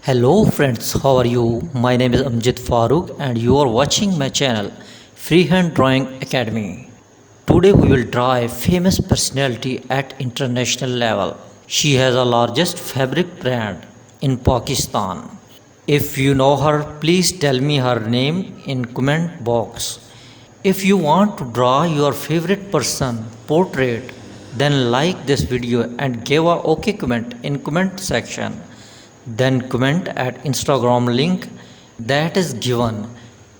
Hello friends, how are you? My name is Amjad Farooq and you are watching my channel Freehand Drawing Academy. Today we will draw a famous personality at international level. She has the largest fabric brand in Pakistan. If you know her, please tell me her name in comment box. If you want to draw your favorite person portrait, then like this video and give a OK comment in comment section. Then comment at Instagram link that is given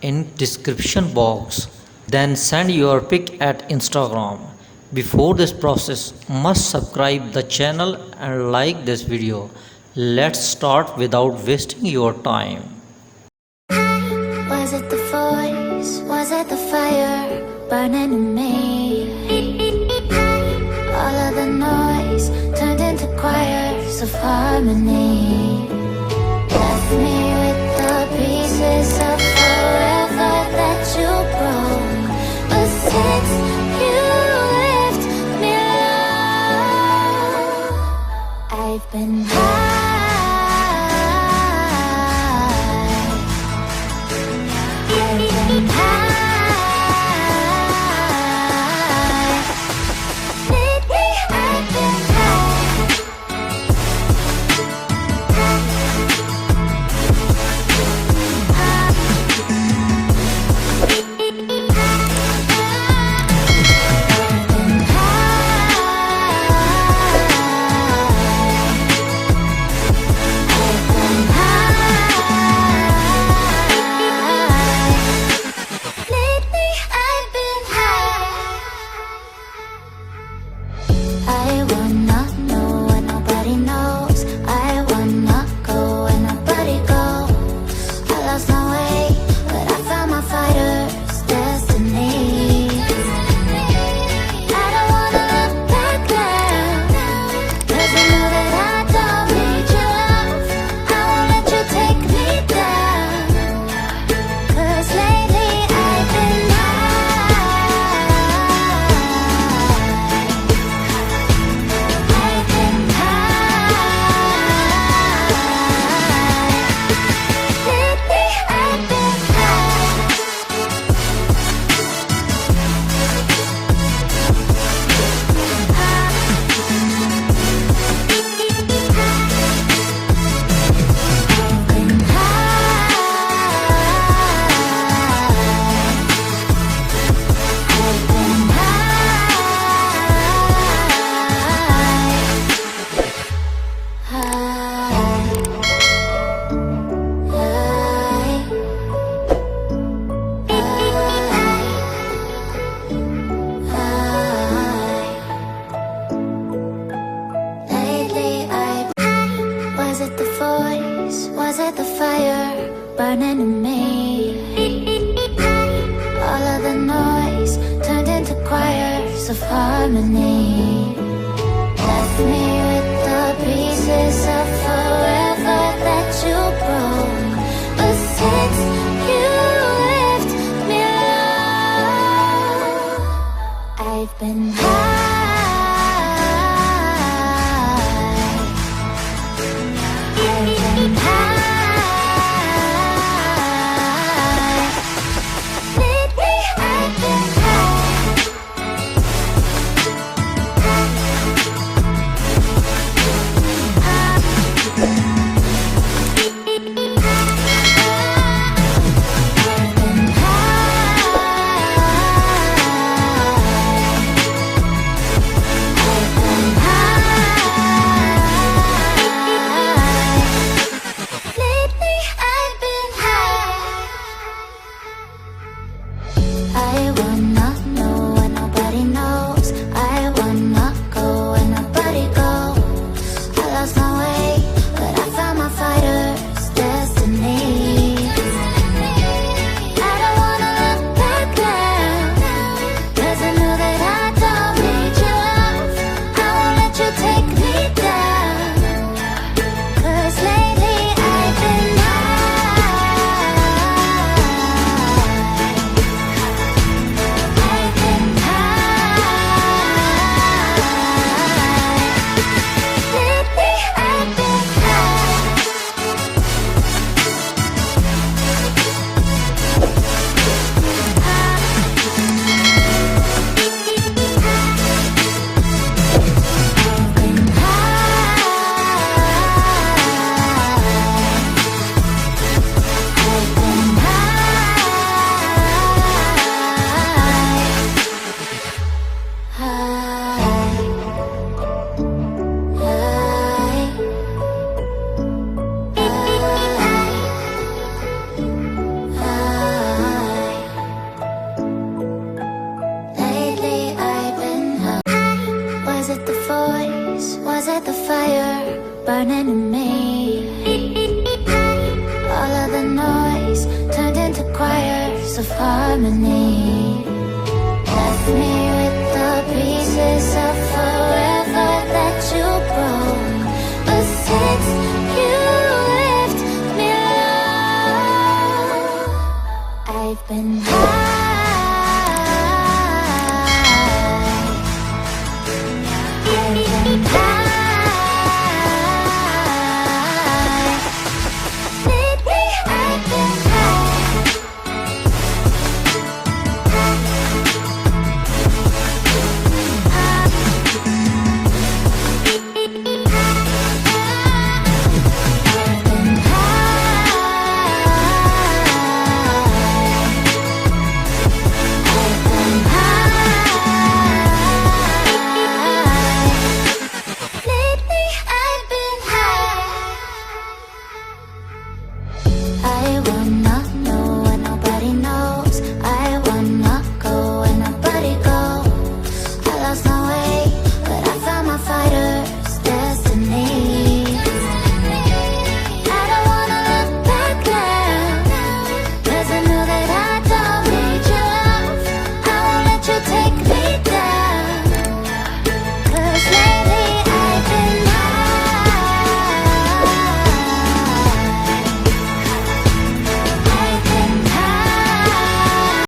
in description box. Then send your pic at Instagram. Before this process, must subscribe the channel and like this video. Let's start without wasting your time. Was it the voice? Was it the fire burning in me? All of the noise turned into choirs of harmony. Left me with the pieces of forever that you broke. But since you left me alone, I've been high. I will not know what nobody knows. I will not go where nobody goes. I lost my way, but I found my fighter's destiny. I don't wanna look back now, 'cause I know that I don't need your love. I won't let you take me down, 'cause lately I've been Was it the fire burning in me? All of the noise turned into choirs of harmony. Left me with the pieces of forever that you broke. But since you left me alone, I've been high. of harmony.